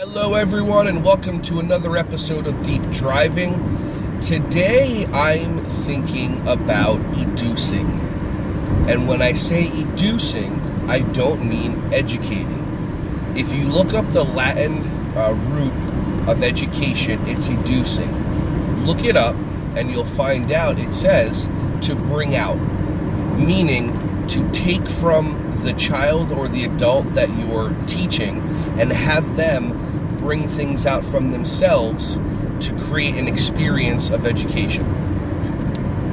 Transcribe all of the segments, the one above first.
Hello everyone and welcome to another episode of Deep Driving. Today I'm thinking about educing. And when I say educing, I don't mean educating. If you look up the Latin root of education, it's educing. Look it up and you'll find out it says to bring out, meaning to take from the child or the adult that you're teaching and have them bring things out from themselves to create an experience of education.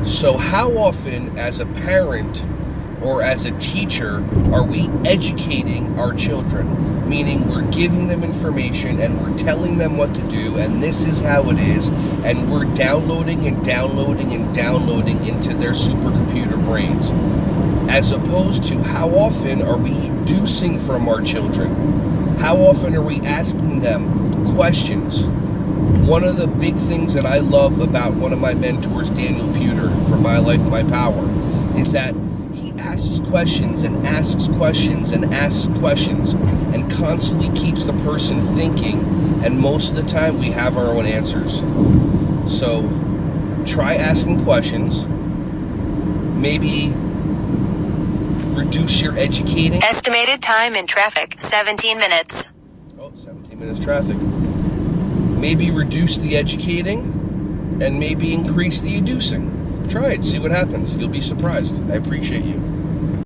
So how often as a parent or as a teacher are we educating our children? Meaning we're giving them information and we're telling them what to do and this is how it is, and we're downloading and downloading and downloading into their supercomputer brains. As opposed to how often are we educing from our children? How often are we asking them questions? One of the big things that I love about one of my mentors, Daniel Pewter, from My Life, My Power, is that he asks questions and asks questions and asks questions and constantly keeps the person thinking, and most of the time we have our own answers. So try asking questions. Maybe reduce your educating. Estimated time in traffic, 17 minutes. 17 minutes traffic. Maybe reduce the educating and maybe increase the educing. Try it, see what happens. You'll be surprised. I appreciate you.